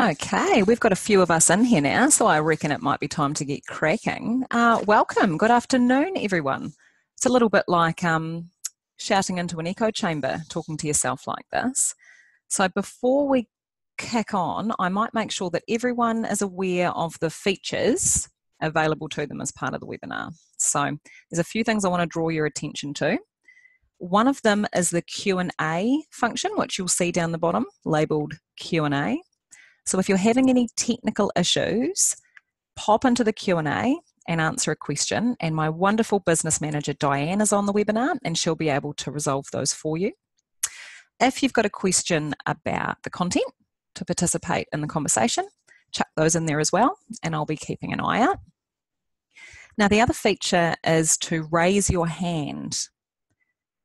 Okay, we've got a few of us in here now, so I reckon it might be time to get cracking. Welcome, good afternoon, everyone. It's a little bit like shouting into an echo chamber, talking to yourself like this. So before we kick on, I might make sure that everyone is aware of the features available to them as part of the webinar. So there's a few things I want to draw your attention to. One of them is the Q&A function, which you'll see down the bottom, labelled Q&A. So if you're having any technical issues, pop into the Q&A and answer a question, and my wonderful business manager Diane is on the webinar and she'll be able to resolve those for you. If you've got a question about the content to participate in the conversation, chuck those in there as well, and I'll be keeping an eye out. Now the other feature is to raise your hand.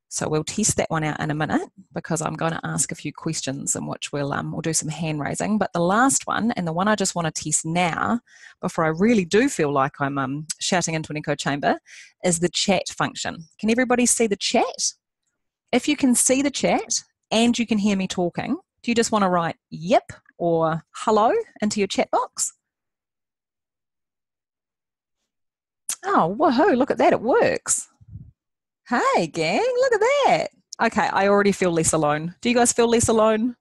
So we'll test that one out in a minute because I'm going to ask a few questions in which we'll do some hand raising. But the last one, and the one I just want to test now before I really do feel like I'm shouting into an echo chamber, is the chat function. Can everybody see the chat? If you can see the chat and you can hear me talking, do you just want to write yep or hello into your chat box? Oh, woohoo, look at that, it works. Hey gang, look at that. Okay, I already feel less alone. Do you guys feel less alone?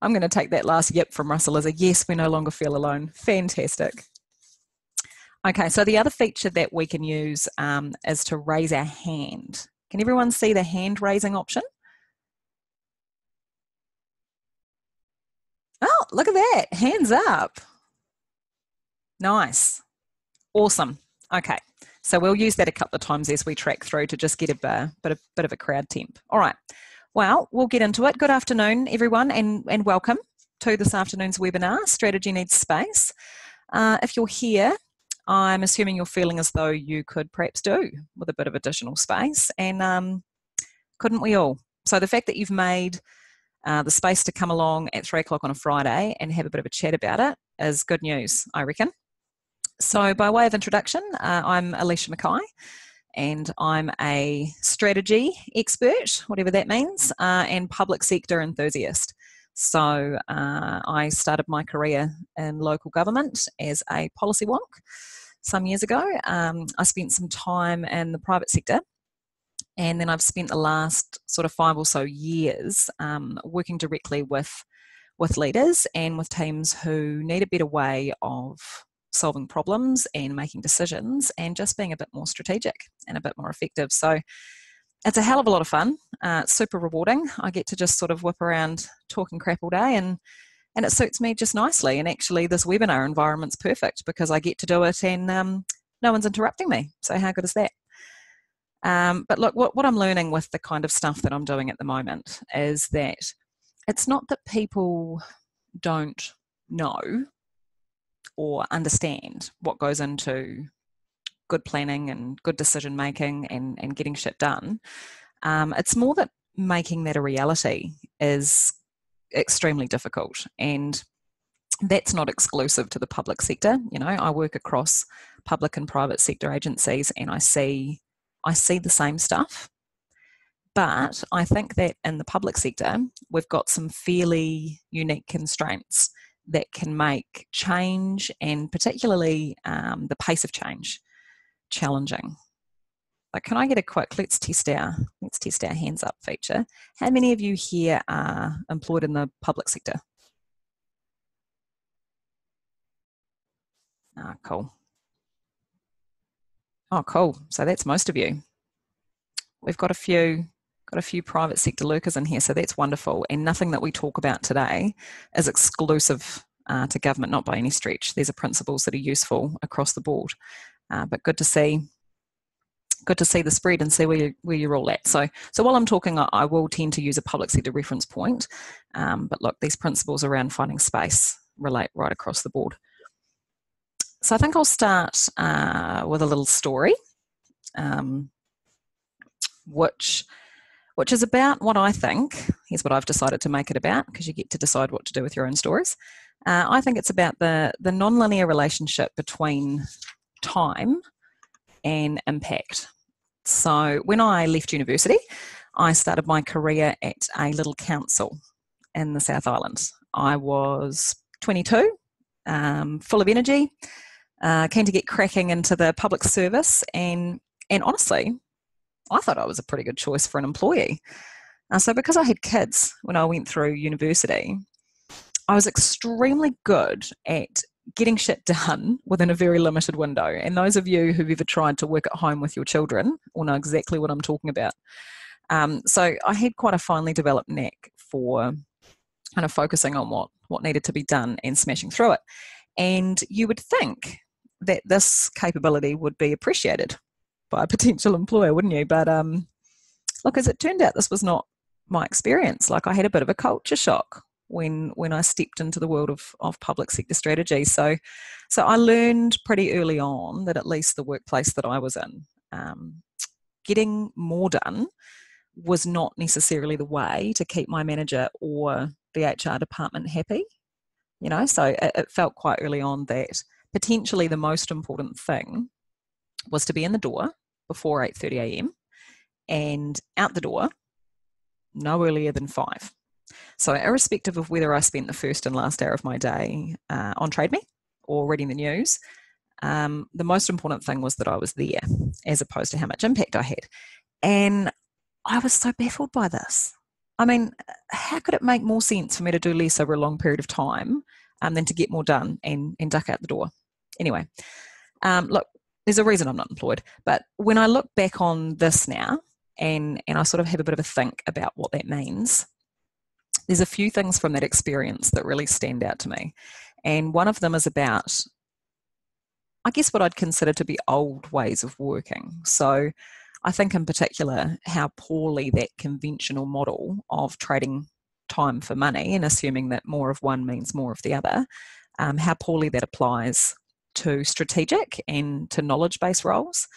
I'm going to take that last yep from Russell as a yes, we no longer feel alone. Fantastic. Okay, so the other feature that we can use is to raise our hand. Can everyone see the hand raising option? Oh, look at that, hands up. Nice, awesome. Okay. So we'll use that a couple of times as we track through to just get a bit of a crowd temp. All right, well, we'll get into it. Good afternoon, everyone, and welcome to this afternoon's webinar, Strategy Needs Space. If you're here, I'm assuming you're feeling as though you could perhaps do with a bit of additional space, and couldn't we all? So the fact that you've made the space to come along at 3 o'clock on a Friday and have a bit of a chat about it is good news, I reckon. So by way of introduction, I'm Alicia Mackay and I'm a strategy expert, whatever that means, and public sector enthusiast. So I started my career in local government as a policy wonk some years ago. I spent some time in the private sector, and then I've spent the last sort of 5 or so years working directly with leaders and with teams who need a better way of solving problems and making decisions and just being a bit more strategic and a bit more effective. So it's a hell of a lot of fun. It's super rewarding. I get to just sort of whip around talking crap all day, and it suits me just nicely. And actually this webinar environment's perfect because I get to do it and no one's interrupting me. So how good is that? But look, what I'm learning with the kind of stuff that I'm doing at the moment is that it's not that people don't know or understand what goes into good planning and good decision making and getting shit done. It's more that making that a reality is extremely difficult, and that's not exclusive to the public sector. You know, I work across public and private sector agencies and I see the same stuff. But I think that in the public sector, we've got some fairly unique constraints that can make change, and particularly the pace of change, challenging. But can I get a quick, let's test our hands up feature. How many of you here are employed in the public sector? Ah, cool. Oh, cool. So that's most of you. We've got a few private sector lurkers in here, so that's wonderful. And nothing that we talk about today is exclusive to government, not by any stretch. These are principles that are useful across the board. But good to see the spread and see where you're all at. So while I'm talking, I will tend to use a public sector reference point. But look, these principles around finding space relate right across the board. So I think I'll start with a little story, which is about what I think. Here's what I've decided to make it about, because you get to decide what to do with your own stories. I think it's about the non-linear relationship between time and impact. So when I left university, I started my career at a little council, in the South Island. I was 22, full of energy, keen to get cracking into the public service, and honestly, I thought I was a pretty good choice for an employee. So because I had kids when I went through university, I was extremely good at getting shit done within a very limited window. And those of you who've ever tried to work at home with your children will know exactly what I'm talking about. So I had quite a finely developed knack for kind of focusing on what needed to be done and smashing through it. And you would think that this capability would be appreciated by a potential employer, wouldn't you? But look, as it turned out, this was not my experience. Like, I had a bit of a culture shock when I stepped into the world of public sector strategy. So I learned pretty early on that at least the workplace that I was in, getting more done was not necessarily the way to keep my manager or the HR department happy. So it felt quite early on that potentially the most important thing was to be in the door before 8:30 a.m. and out the door no earlier than 5. So irrespective of whether I spent the first and last hour of my day on Trade Me or reading the news, the most important thing was that I was there, as opposed to how much impact I had. And I was so baffled by this. I mean, how could it make more sense for me to do less over a long period of time than to get more done and duck out the door? Anyway, look, there's a reason I'm not employed. But when I look back on this now and I sort of have a bit of a think about what that means, there's a few things from that experience that really stand out to me. And one of them is about, I guess, what I'd consider to be old ways of working. So I think in particular how poorly that conventional model of trading time for money and assuming that more of one means more of the other, how poorly that applies to strategic and to knowledge-based roles.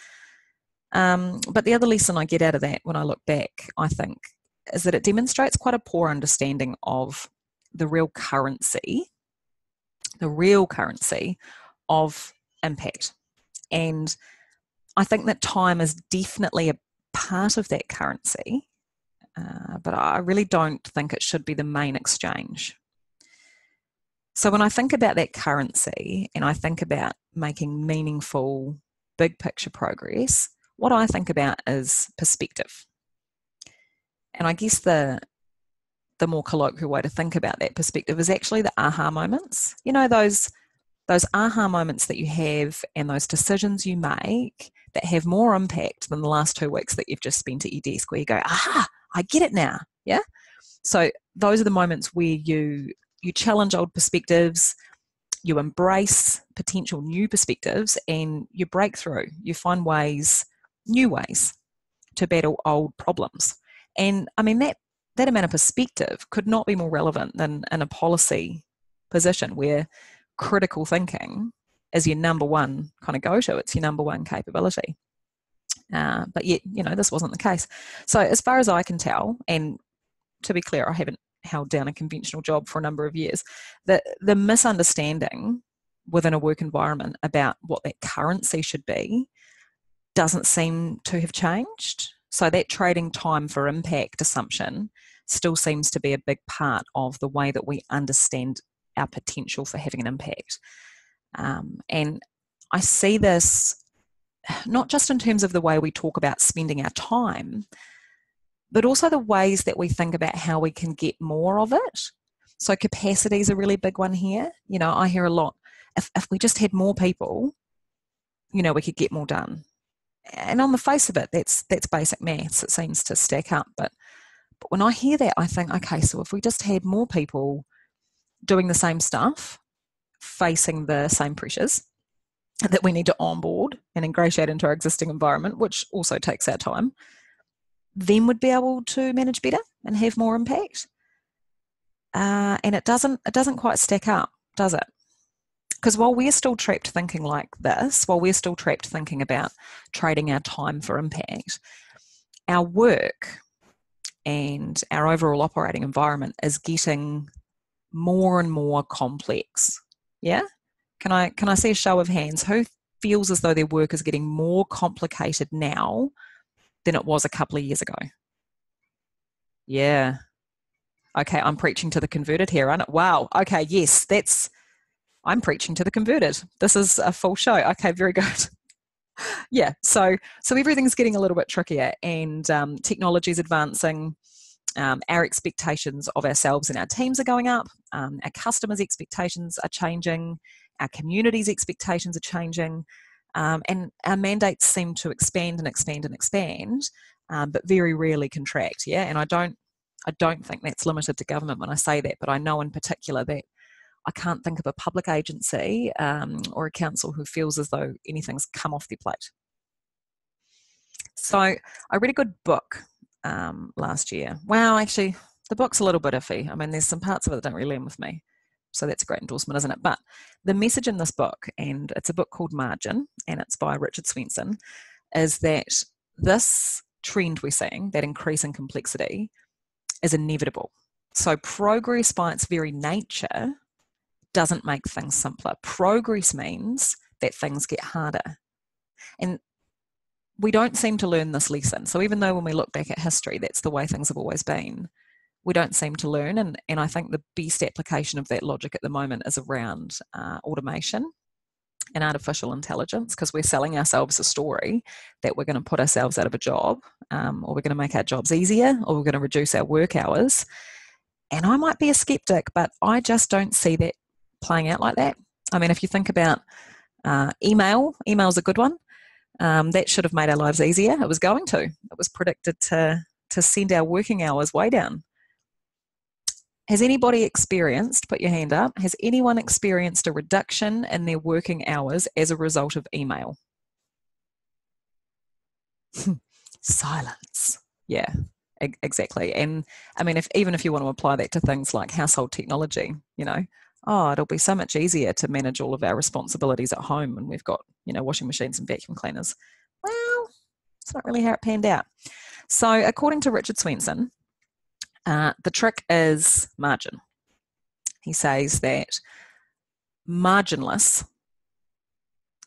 But the other lesson I get out of that when I look back, I think, is that it demonstrates quite a poor understanding of the real currency of impact. And I think that time is definitely a part of that currency, but I really don't think it should be the main exchange. So when I think about that currency and I think about making meaningful, big picture progress, what I think about is perspective. And I guess the more colloquial way to think about that perspective is actually the aha moments. Those aha moments that you have and those decisions you make that have more impact than the last 2 weeks that you've just spent at your desk, where you go, aha, I get it now. Yeah. So those are the moments where you challenge old perspectives, you embrace potential new perspectives, and you break through. You find new ways to battle old problems. And I mean, that amount of perspective could not be more relevant than in a policy position where critical thinking is your number one kind of go-to. It's your number one capability. But yet, this wasn't the case. So as far as I can tell, and to be clear, I haven't held down a conventional job for a number of years, the misunderstanding within a work environment about what that currency should be doesn't seem to have changed. So that trading time for impact assumption still seems to be a big part of the way that we understand our potential for having an impact. And I see this not just in terms of the way we talk about spending our time, but also the ways that we think about how we can get more of it. So capacity is a really big one here. I hear a lot, if we just had more people, we could get more done. And on the face of it, that's basic maths. It seems to stack up. But when I hear that, I think, okay, so if we just had more people doing the same stuff, facing the same pressures that we need to onboard and ingratiate into our existing environment, which also takes our time, then we'd be able to manage better and have more impact. And it doesn't quite stack up, does it? Because while we're still trapped thinking like this, while we're still trapped thinking about trading our time for impact, our work and our overall operating environment is getting more and more complex. Yeah? Can I see a show of hands? Who feels as though their work is getting more complicated now than it was a couple of years ago? Yeah. Okay, I'm preaching to the converted here, aren't it? Wow. Okay, yes, I'm preaching to the converted. This is a full show. Okay, very good. Yeah, so everything's getting a little bit trickier, and technology is advancing. Our expectations of ourselves and our teams are going up. Our customers' expectations are changing. Our community's expectations are changing. And our mandates seem to expand and expand and expand, but very rarely contract. Yeah, and I don't think that's limited to government when I say that, but I know in particular that I can't think of a public agency or a council who feels as though anything's come off their plate. So I read a good book last year. Wow, actually, the book's a little bit iffy. I mean, there's some parts of it that don't really land with me. So that's a great endorsement, isn't it? But the message in this book, and it's a book called Margin, and it's by Richard Swenson, is that this trend we're seeing, that increase in complexity, is inevitable. So progress by its very nature doesn't make things simpler. Progress means that things get harder. And we don't seem to learn this lesson. So even though when we look back at history, that's the way things have always been, we don't seem to learn. And I think the best application of that logic at the moment is around automation and artificial intelligence, because we're selling ourselves a story that we're going to put ourselves out of a job, or we're going to make our jobs easier, or we're going to reduce our work hours. And I might be a skeptic, but I just don't see that playing out like that. I mean, if you think about email's a good one. That should have made our lives easier. It was going to. It was predicted to send our working hours way down. Has anybody experienced, put your hand up, has anyone experienced a reduction in their working hours as a result of email? Silence. Yeah, exactly. And I mean, even if you want to apply that to things like household technology, it'll be so much easier to manage all of our responsibilities at home when we've got, washing machines and vacuum cleaners. Well, it's not really how it panned out. So according to Richard Swenson, the trick is margin. He says that marginless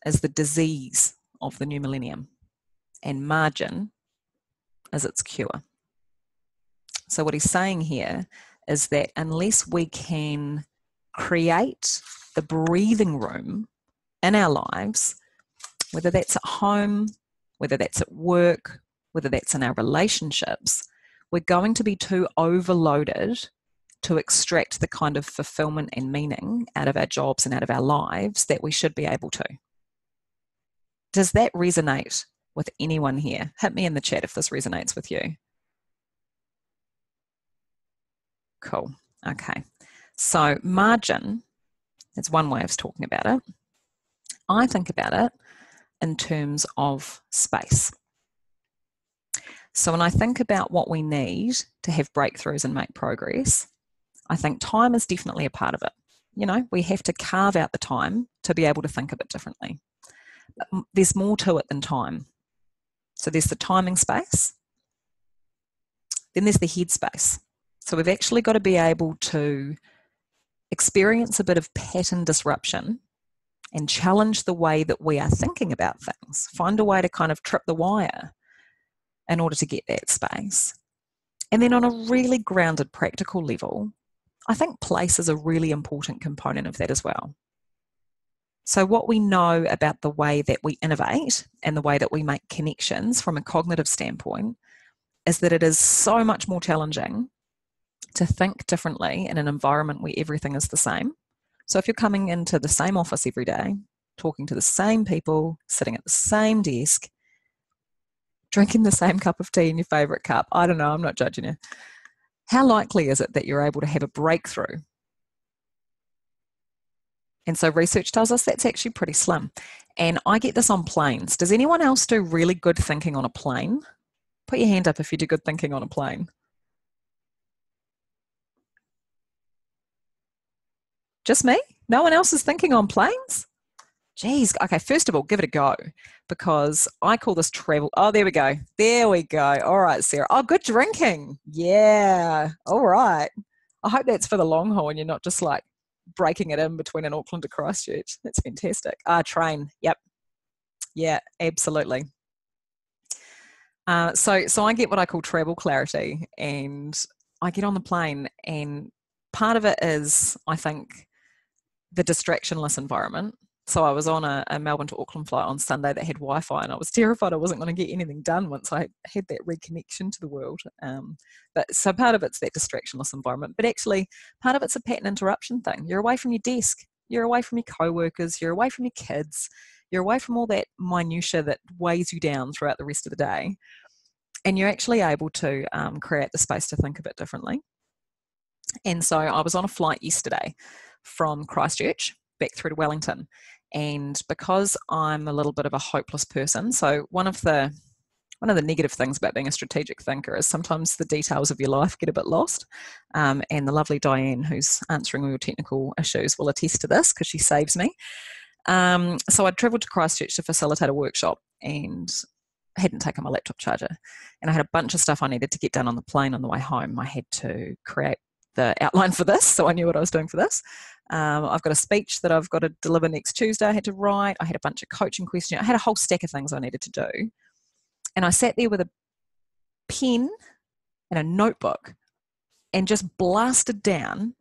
is the disease of the new millennium, and margin is its cure. So what he's saying here is that unless we can create the breathing room in our lives, whether that's at home, whether that's at work, whether that's in our relationships, we're going to be too overloaded to extract the kind of fulfillment and meaning out of our jobs and out of our lives that we should be able to. Does that resonate with anyone here? Hit me in the chat if this resonates with you. Cool. Okay. So margin is one way of talking about it. I think about it in terms of space. So when I think about what we need to have breakthroughs and make progress, I think time is definitely a part of it. We have to carve out the time to be able to think of it differently. But there's more to it than time. So there's the timing space. Then there's the head space. So we've actually got to be able to experience a bit of pattern disruption and challenge the way that we are thinking about things. Find a way to kind of trip the wire in order to get that space. And then on a really grounded practical level, I think place is a really important component of that as well. So what we know about the way that we innovate and the way that we make connections from a cognitive standpoint is that it is so much more challenging to think differently in an environment where everything is the same. So if you're coming into the same office every day, talking to the same people, sitting at the same desk, drinking the same cup of tea in your favourite cup, I don't know, I'm not judging you. How likely is it that you're able to have a breakthrough? And so research tells us that's actually pretty slim. And I get this on planes. Does anyone else do really good thinking on a plane? Put your hand up if you do good thinking on a plane. Just me? No one else is thinking on planes? Geez, okay, first of all, give it a go, because I call this travel. Oh, there we go. There we go. All right, Sarah. Oh, good drinking. Yeah. All right. I hope that's for the long haul and you're not just like breaking it in between an Auckland to Christchurch. That's fantastic. Train. Yep. Yeah, absolutely. So I get what I call travel clarity, and I get on the plane, and part of it is, I think, the distractionless environment. So I was on a Melbourne to Auckland flight on Sunday that had Wi-Fi, and I was terrified I wasn't going to get anything done once I had that reconnection to the world. But so part of it's that distractionless environment, but actually part of it's a pattern interruption thing. You're away from your desk, you're away from your co-workers, you're away from your kids, you're away from all that minutiae that weighs you down throughout the rest of the day, and you're actually able to create the space to think a bit differently. And so I was on a flight yesterday from Christchurch back through to Wellington. And because I'm a little bit of a hopeless person, so one of the negative things about being a strategic thinker is sometimes the details of your life get a bit lost. And the lovely Diane, who's answering all your technical issues, will attest to this because she saves me. So I'd travelled to Christchurch to facilitate a workshop, and I hadn't taken my laptop charger. And I had a bunch of stuff I needed to get done on the plane on the way home. I had to create the outline for this, so I knew what I was doing for this. I've got a speech that I've got to deliver next Tuesday I had to write. I had a bunch of coaching questions. I had a whole stack of things I needed to do. And I sat there with a pen and a notebook and just blasted down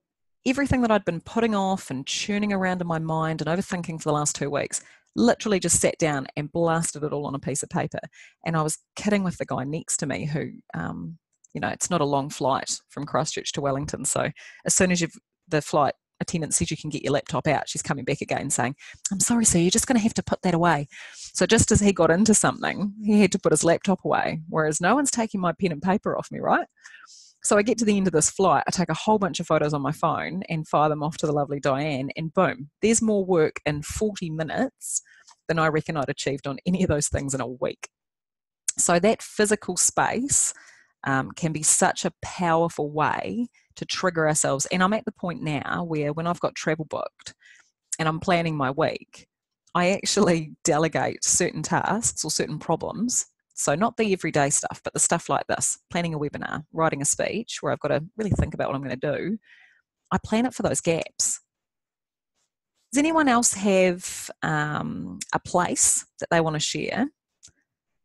everything that I'd been putting off and churning around in my mind and overthinking for the last 2 weeks. Literally just sat down and blasted it all on a piece of paper. And I was kidding with the guy next to me who, it's not a long flight from Christchurch to Wellington. So as soon as the flight attendant says you can get your laptop out, she's coming back again saying, I'm sorry, sir, you're just going to have to put that away. So just as he got into something, he had to put his laptop away, whereas no one's taking my pen and paper off me, right? So I get to the end of this flight, I take a whole bunch of photos on my phone and fire them off to the lovely Diane, and boom, there's more work in 40 minutes than I reckon I'd achieved on any of those things in a week. So that physical space can be such a powerful way to trigger ourselves. And I'm at the point now where when I've got travel booked and I'm planning my week, I actually delegate certain tasks or certain problems. So not the everyday stuff, but the stuff like this, planning a webinar, writing a speech where I've got to really think about what I'm going to do. I plan it for those gaps. Does anyone else have a place that they want to share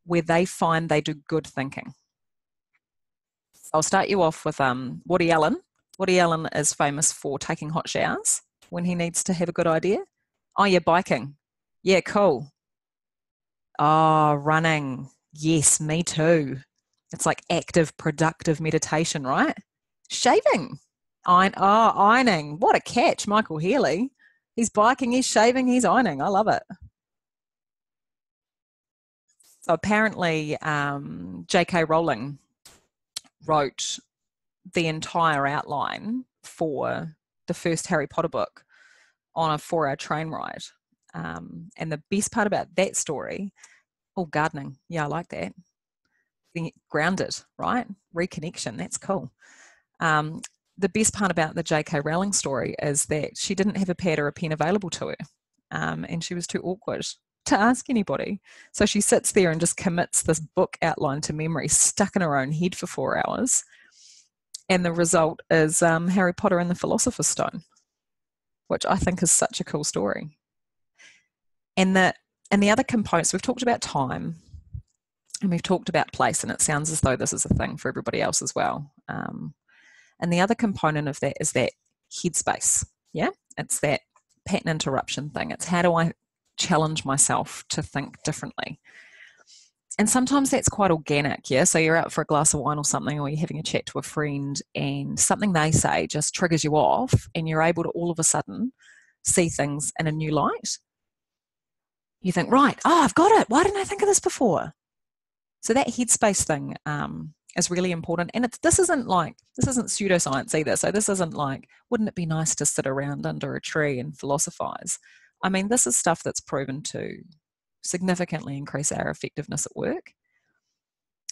where they find they do good thinking? I'll start you off with Woody Allen. Woody Allen is famous for taking hot showers when he needs to have a good idea. Oh, yeah, biking. Yeah, cool. Oh, running. Yes, me too. It's like active, productive meditation, right? Shaving. Ironing. What a catch, Michael Healy. He's biking, he's shaving, he's ironing. I love it. So apparently J.K. Rowling wrote the entire outline for the first Harry Potter book on a 4-hour train ride. And the best part about that story, gardening. Yeah, I like that. Being grounded, right? Reconnection, that's cool. The best part about the J.K. Rowling story is that she didn't have a pad or a pen available to her, and she was too awkward to ask anybody. So she sits there and just commits this book outline to memory, stuck in her own head for 4 hours. And the result is Harry Potter and the Philosopher's Stone, which I think is such a cool story. And the other components, we've talked about time and we've talked about place, and it sounds as though this is a thing for everybody else as well. And the other component of that is that headspace. Yeah, it's that pattern interruption thing. It's how do I challenge myself to think differently? And sometimes that's quite organic, yeah? So you're out for a glass of wine or something, or you're having a chat to a friend and something they say just triggers you off, and you're able to all of a sudden see things in a new light. You think, right, I've got it. Why didn't I think of this before? So that headspace thing is really important. And this isn't pseudoscience either. So this isn't like, wouldn't it be nice to sit around under a tree and philosophize? I mean, this is stuff that's proven to significantly increase our effectiveness at work.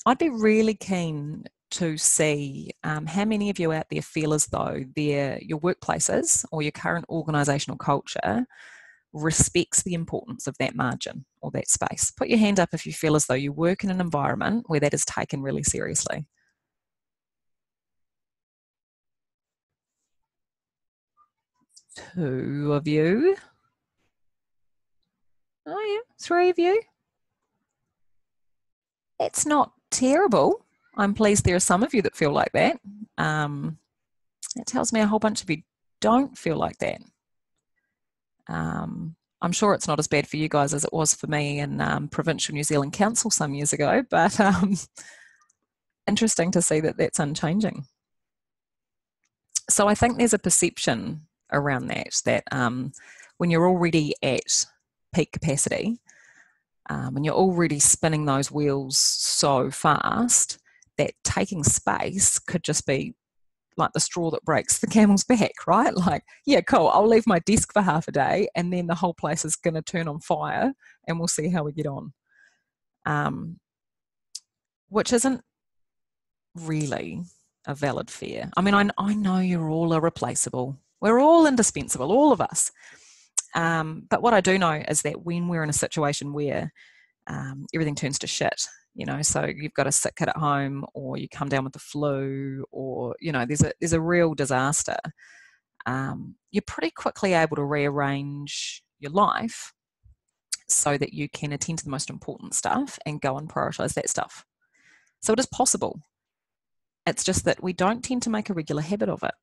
I'd be really keen to see how many of you out there feel as though your workplaces or your current organisational culture respects the importance of that margin or that space. Put your hand up if you feel as though you work in an environment where that is taken really seriously. Two of you. Oh yeah, 3 of you. It's not terrible. I'm pleased there are some of you that feel like that. It tells me a whole bunch of you don't feel like that. I'm sure it's not as bad for you guys as it was for me in Provincial New Zealand Council some years ago, but interesting to see that that's unchanging. So I think there's a perception around that when you're already at peak capacity, when you're already spinning those wheels so fast, that taking space could just be like the straw that breaks the camel's back, right? Like, yeah, cool, I'll leave my desk for half a day and then the whole place is going to turn on fire and we'll see how we get on. Which isn't really a valid fear. I mean, I know you're all irreplaceable. We're all indispensable, all of us. But what I do know is that when we're in a situation where everything turns to shit, so you've got a sick kid at home, or you come down with the flu, or there's a real disaster, you're pretty quickly able to rearrange your life so that you can attend to the most important stuff and go and prioritize that stuff. So it is possible. It's just that we don't tend to make a regular habit of it.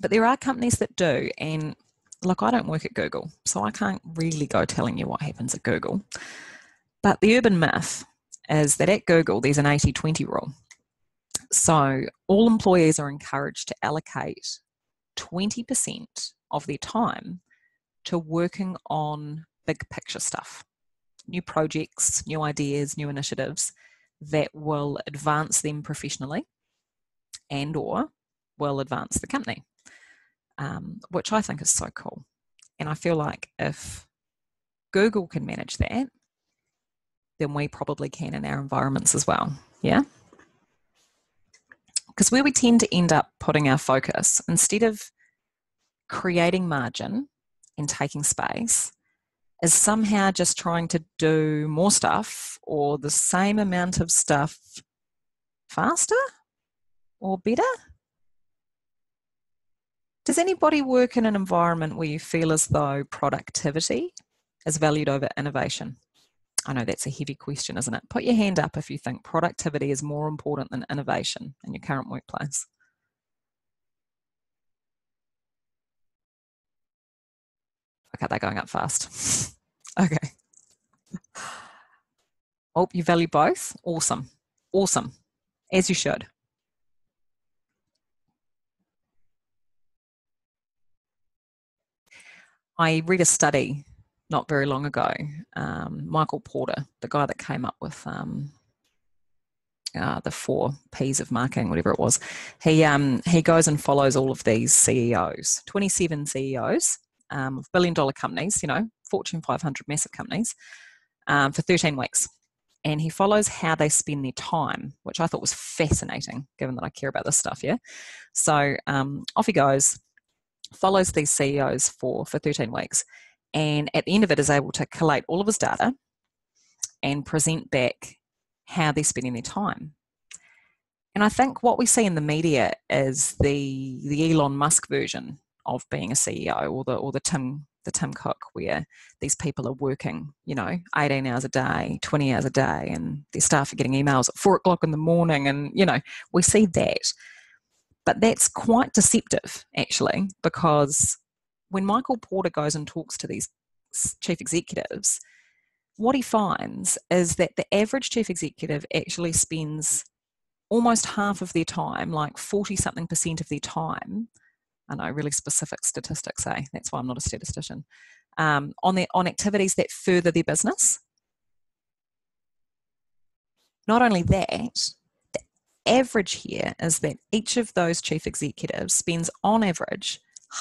But there are companies that do, and look, I don't work at Google, so I can't really go telling you what happens at Google. But the urban myth is that at Google, there's an 80-20 rule. So all employees are encouraged to allocate 20% of their time to working on big picture stuff, new projects, new ideas, new initiatives that will advance them professionally and or will advance the company, which I think is so cool. And I feel like if Google can manage that, then we probably can in our environments as well. Yeah? Because where we tend to end up putting our focus, instead of creating margin and taking space, is somehow just trying to do more stuff or the same amount of stuff faster or better. Does anybody work in an environment where you feel as though productivity is valued over innovation? I know that's a heavy question, isn't it? Put your hand up if you think productivity is more important than innovation in your current workplace. Okay, they're going up fast. Okay. Oh, you value both? Awesome. Awesome. As you should. I read a study not very long ago. Michael Porter, the guy that came up with the 4 P's of marketing, whatever it was, he goes and follows all of these CEOs, 27 CEOs of billion-dollar companies, Fortune 500 massive companies, for 13 weeks. And he follows how they spend their time, which I thought was fascinating, given that I care about this stuff, yeah? So off he goes, follows these CEOs for 13 weeks, and at the end of it is able to collate all of his data and present back how they're spending their time. And I think what we see in the media is the Elon Musk version of being a CEO, or the Tim Cook, where these people are working, 18 hours a day, 20 hours a day, and their staff are getting emails at 4 o'clock in the morning, and we see that. But that's quite deceptive, actually, because when Michael Porter goes and talks to these chief executives, what he finds is that the average chief executive actually spends almost half of their time, like 40-something% of their time. I know, really specific statistics, eh? That's why I'm not a statistician. On activities that further their business. Not only that, the average here is that each of those chief executives spends, on average,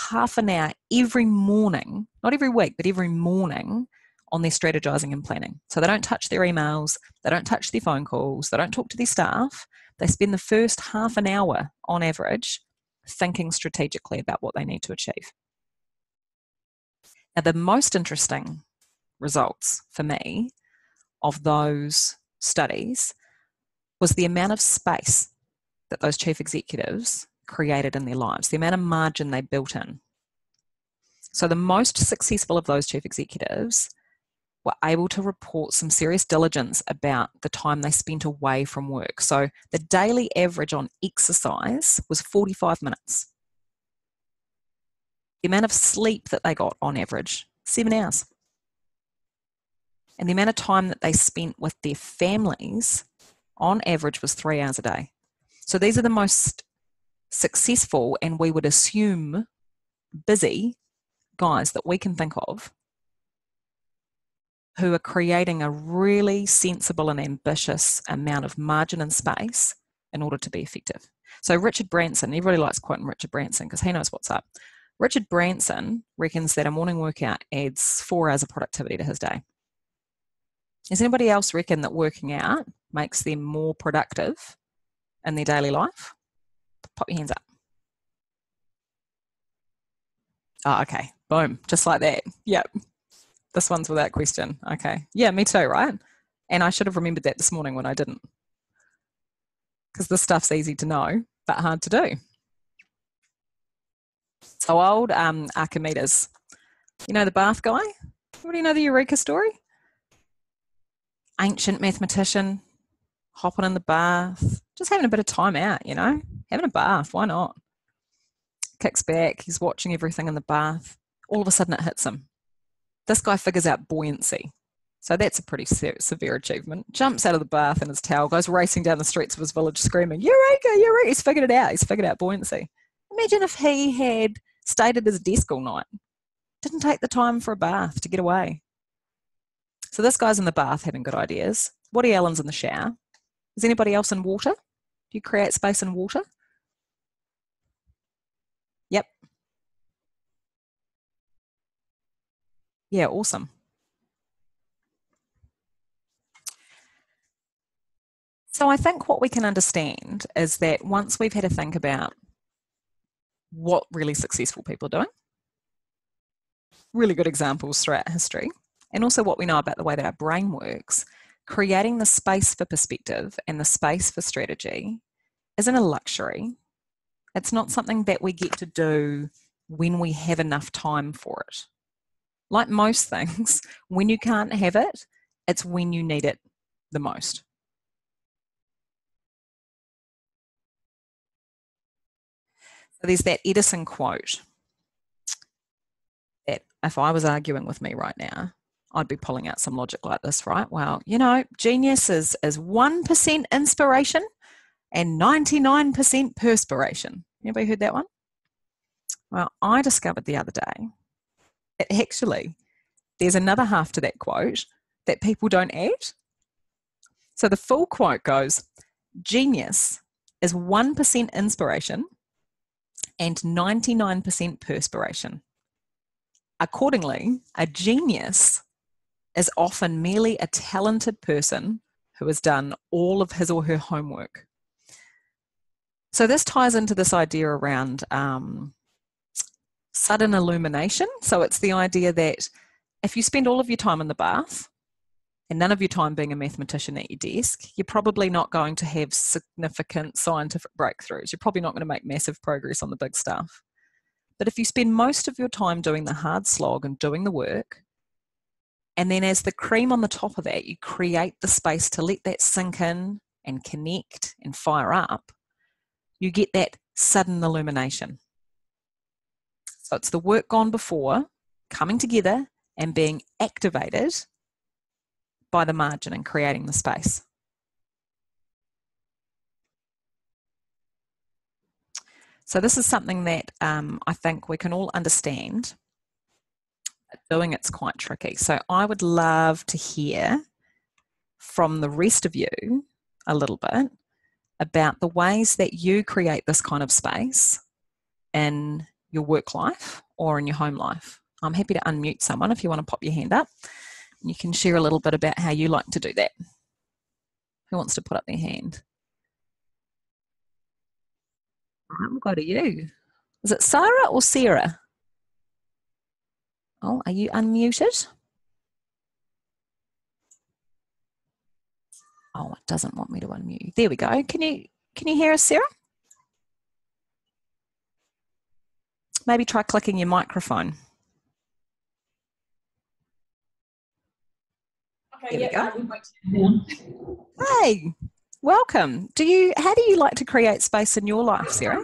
half an hour every morning, not every week, but every morning, on their strategizing and planning. So they don't touch their emails, they don't touch their phone calls, they don't talk to their staff. They spend the first half an hour, on average, thinking strategically about what they need to achieve. Now, the most interesting results for me of those studies was the amount of space that those chief executives created in their lives, the amount of margin they built in. So the most successful of those chief executives were able to report some serious diligence about the time they spent away from work. So the daily average on exercise was 45 minutes. The amount of sleep that they got on average, 7 hours. And the amount of time that they spent with their families on average was 3 hours a day. So these are the most successful, and we would assume busy guys that we can think of who are creating a really sensible and ambitious amount of margin and space in order to be effective. So Richard Branson, everybody likes quoting Richard Branson because he knows what's up. Richard Branson reckons that a morning workout adds 4 hours of productivity to his day. Does anybody else reckon that working out makes them more productive in their daily life? Pop your hands up. Oh, okay. Boom. Just like that. Yep. This one's without question. Okay. Yeah, me too, right? And I should have remembered that this morning when I didn't. Because this stuff's easy to know, but hard to do. So old Archimedes. You know the bath guy? Everybody know the Eureka story? Ancient mathematician, hopping in the bath, just having a bit of time out, you know? Having a bath, why not? Kicks back, he's watching everything in the bath. All of a sudden it hits him. This guy figures out buoyancy. So that's a pretty severe achievement. Jumps out of the bath in his towel, goes racing down the streets of his village screaming, Eureka, Eureka! He's figured it out. He's figured out buoyancy. Imagine if he had stayed at his desk all night. Didn't take the time for a bath to get away. So this guy's in the bath having good ideas. Woody Allen's in the shower. Is anybody else in water? Do you create space in water? Yep. Yeah, awesome. So I think what we can understand is that once we've had to think about what really successful people are doing, really good examples throughout history, and also what we know about the way that our brain works, creating the space for perspective and the space for strategy isn't a luxury. It's not something that we get to do when we have enough time for it. Like most things, when you can't have it, it's when you need it the most. So there's that Edison quote that if I was arguing with me right now, I'd be pulling out some logic like this, right? Well, you know, genius is 1% inspiration and 99% perspiration. Anybody heard that one? Well, I discovered the other day that actually there's another half to that quote that people don't add. So the full quote goes, genius is 1% inspiration and 99% perspiration. Accordingly, a genius is often merely a talented person who has done all of his or her homework. So this ties into this idea around sudden illumination. So it's the idea that if you spend all of your time in the bath and none of your time being a mathematician at your desk, you're probably not going to have significant scientific breakthroughs. You're probably not going to make massive progress on the big stuff. But if you spend most of your time doing the hard slog and doing the work, and then as the cream on the top of that, you create the space to let that sink in and connect and fire up, you get that sudden illumination. So it's the work gone before coming together and being activated by the margin and creating the space. So this is something that I think we can all understand. Doing it's quite tricky. So I would love to hear from the rest of you a little bit about the ways that you create this kind of space in your work life or in your home life. I'm happy to unmute someone if you want to pop your hand up. You can share a little bit about how you like to do that. Who wants to put up their hand? All right, we'll go to you. Is it Sarah or Sarah? Oh, are you unmuted? Oh, it doesn't want me to unmute you. There we go. Can you hear us, Sarah? Maybe try clicking your microphone. There we go. We won't now. Hey, welcome. How do you like to create space in your life, Sarah?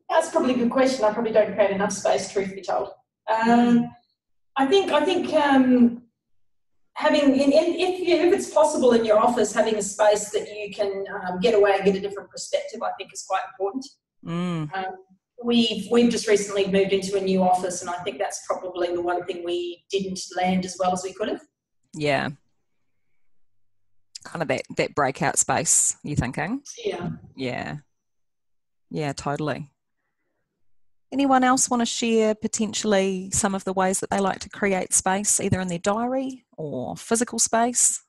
That's probably a good question. I probably don't create enough space, truth be told. I think having, if it's possible in your office, having a space that you can get away and get a different perspective, I think is quite important. We've just recently moved into a new office, and I think that's probably the one thing we didn't land as well as we could have. Yeah. Kind of that breakout space, you thinking? Yeah. Yeah, totally. Anyone else want to share potentially some of the ways that they like to create space, either in their diary or physical space?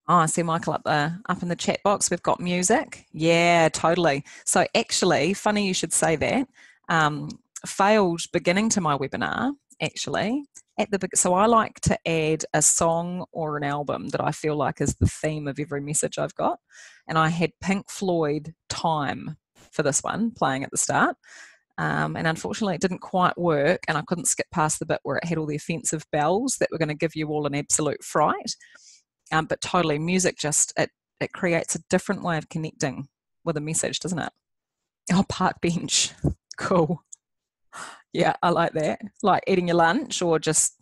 Oh, I see Michael up in the chat box. We've got music. Yeah, totally. So actually, funny you should say that. Failed beginning to my webinar, actually. So I like to add a song or an album that I feel like is the theme of every message I've got. And I had Pink Floyd Time for this one playing at the start. And unfortunately, it didn't quite work, and I couldn't skip past the bit where it had all the offensive bells that were going to give you all an absolute fright. But totally, music it creates a different way of connecting with a message, doesn't it? Oh, park bench. Cool. Yeah, I like that. Like eating your lunch or just,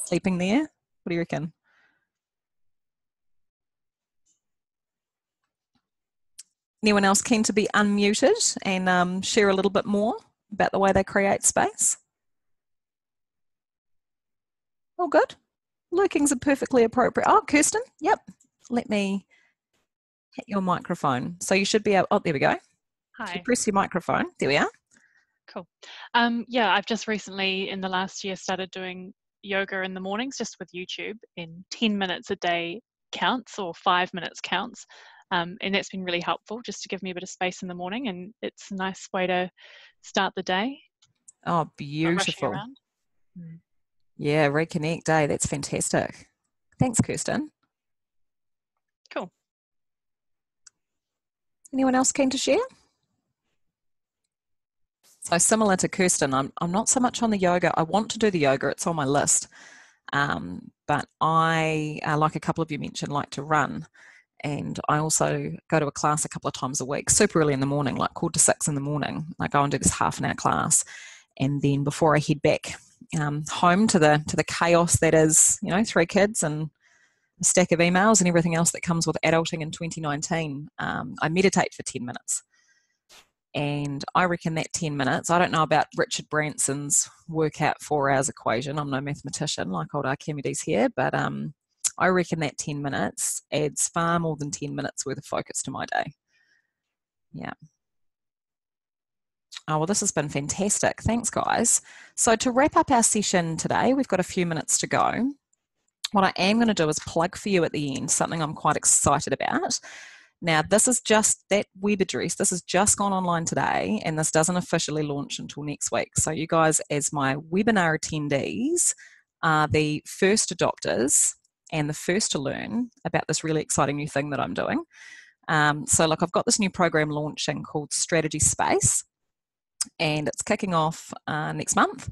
sleeping there? What do you reckon? Anyone else keen to be unmuted and share a little bit more about the way they create space? All good. Lurking's a perfectly appropriate. Oh, Kirsten, yep. Let me hit your microphone. So you should be able, there we go. Hi. You press your microphone. There we are. Cool. Yeah, I've just recently in the last year started doing yoga in the mornings just with YouTube, in 10 minutes a day counts, or 5 minutes counts. And that's been really helpful just to give me a bit of space in the morning, and it's a nice way to start the day. Oh, beautiful. Yeah, reconnect day. That's fantastic. Thanks, Kirsten. Cool. Anyone else keen to share? So similar to Kirsten, I'm not so much on the yoga. I want to do the yoga. It's on my list. But I, like a couple of you mentioned, like to run. And I also go to a class a couple of times a week, super early in the morning, like 4:45 in the morning. I go and do this half-an-hour class. And then before I head back home to the chaos that is, 3 kids and a stack of emails and everything else that comes with adulting in 2019, I meditate for 10 minutes. And I reckon that 10 minutes, I don't know about Richard Branson's workout 4 hours equation. I'm no mathematician like old Archimedes here, but I reckon that 10 minutes adds far more than 10 minutes worth of focus to my day. Yeah. Oh, well, this has been fantastic. Thanks, guys. So to wrap up our session today, we've got a few minutes to go. What I am going to do is plug for you at the end something I'm quite excited about. Now, this is just that web address. This has just gone online today, and this doesn't officially launch until next week. So you guys, as my webinar attendees, are the first adopters and the first to learn about this really exciting new thing that I'm doing. So look, I've got this new program launching called Strategy Space, and it's kicking off next month.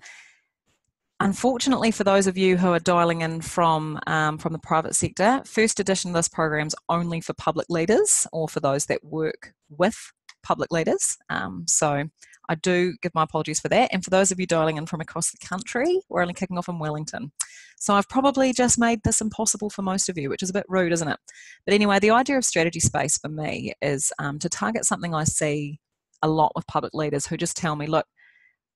Unfortunately, for those of you who are dialing in from the private sector, first edition of this program is only for public leaders or for those that work with public leaders. So I do give my apologies for that. And for those of you dialing in from across the country, we're only kicking off in Wellington. So I've probably just made this impossible for most of you, which is a bit rude, isn't it? But anyway, the idea of Strategy Space for me is to target something I see a lot with public leaders who just tell me, look,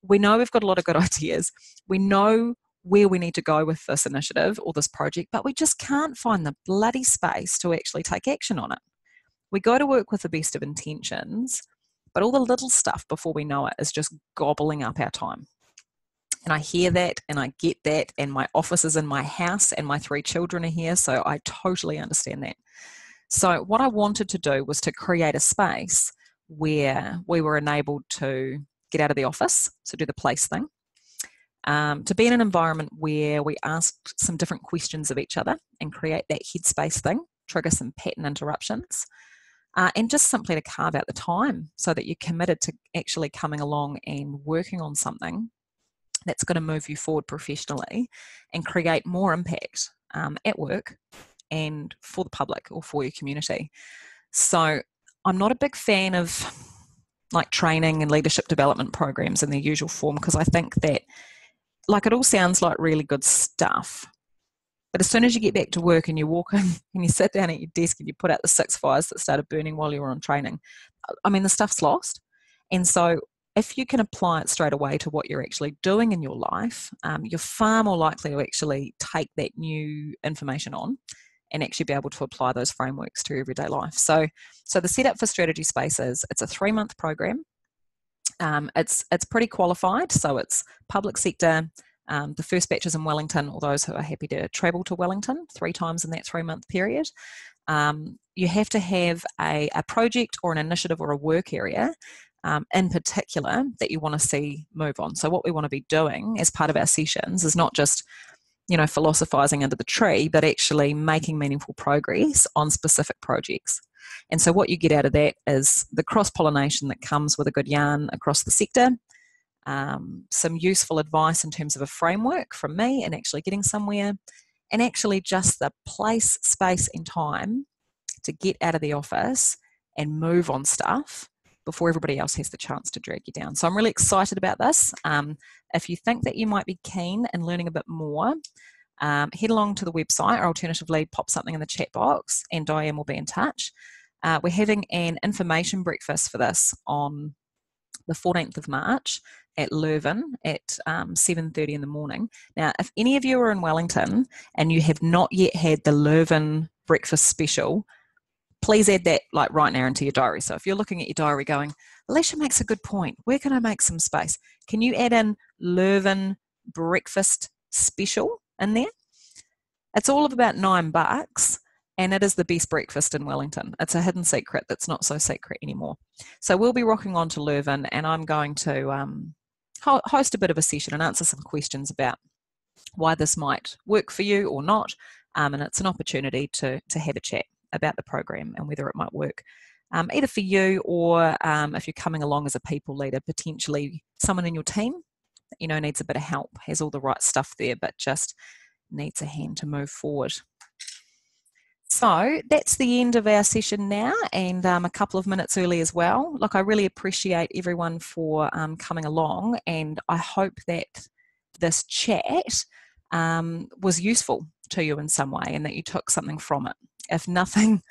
we know we've got a lot of good ideas. We know where we need to go with this initiative or this project, but we just can't find the bloody space to actually take action on it. We go to work with the best of intentions, but all the little stuff before we know it is just gobbling up our time. And I hear that and I get that, and my office is in my house and my 3 children are here, so I totally understand that. So what I wanted to do was to create a space where we were enabled to get out of the office, so do the place thing, to be in an environment where we ask some different questions of each other and create that headspace thing, trigger some pattern interruptions, and just simply to carve out the time so that you're committed to actually coming along and working on something that's going to move you forward professionally and create more impact at work and for the public or for your community. So I'm not a big fan of like training and leadership development programs in their usual form, because I think that, like, it all sounds like really good stuff, but as soon as you get back to work and you walk in and you sit down at your desk and you put out the 6 fires that started burning while you were on training, I mean, the stuff's lost. And so if you can apply it straight away to what you're actually doing in your life, you're far more likely to actually take that new information on and actually be able to apply those frameworks to your everyday life. So the setup for Strategy Spaces, it's a 3-month program. It's pretty qualified, so it's public sector. The first batch is in Wellington, or those who are happy to travel to Wellington 3 times in that 3-month period. You have to have a project or an initiative or a work area in particular that you want to see move on. So what we want to be doing as part of our sessions is not just, philosophizing under the tree, but actually making meaningful progress on specific projects. And so what you get out of that is the cross-pollination that comes with a good yarn across the sector, some useful advice in terms of a framework from me and actually getting somewhere, and actually just the place, space and time to get out of the office and move on stuff before everybody else has the chance to drag you down. So I'm really excited about this. If you think that you might be keen in learning a bit more, head along to the website, or alternatively pop something in the chat box and Diane will be in touch. We're having an information breakfast for this on the 14th of March at Leuven at 7:30 in the morning. Now, if any of you are in Wellington and you have not yet had the Leuven breakfast special, please add that like right now into your diary. So if you're looking at your diary going, Alicia makes a good point, where can I make some space? Can you add in Leuven breakfast special in there? It's all of about $9 and it is the best breakfast in Wellington. It's a hidden secret that's not so secret anymore. So we'll be rocking on to Leuven, and I'm going to host a bit of a session and answer some questions about why this might work for you or not. And it's an opportunity to have a chat about the program and whether it might work either for you or if you're coming along as a people leader, potentially someone in your team that needs a bit of help, has all the right stuff there but just needs a hand to move forward. So that's the end of our session now, and a couple of minutes early as well. Look, I really appreciate everyone for coming along, and I hope that this chat was useful to you in some way and that you took something from it. If nothing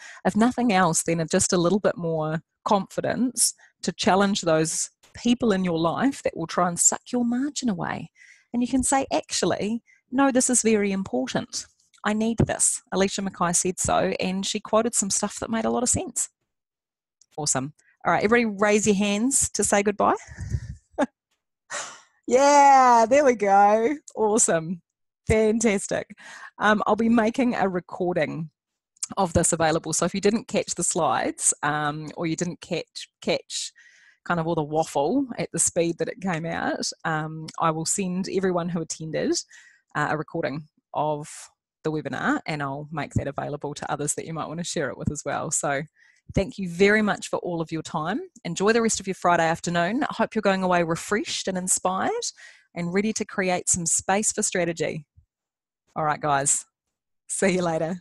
else, then just a little bit more confidence to challenge those people in your life that will try and suck your margin away. And you can say, actually, no, this is very important. I need this. Alicia Mackay said so, and she quoted some stuff that made a lot of sense. Awesome. All right, everybody raise your hands to say goodbye. Yeah, there we go. Awesome. Fantastic. I'll be making a recording of this available. So if you didn't catch the slides or you didn't catch kind of all the waffle at the speed that it came out, I will send everyone who attended a recording of the webinar, and I'll make that available to others that you might want to share it with as well. So thank you very much for all of your time. Enjoy the rest of your Friday afternoon. I hope you're going away refreshed and inspired and ready to create some space for strategy. All right, guys. See you later.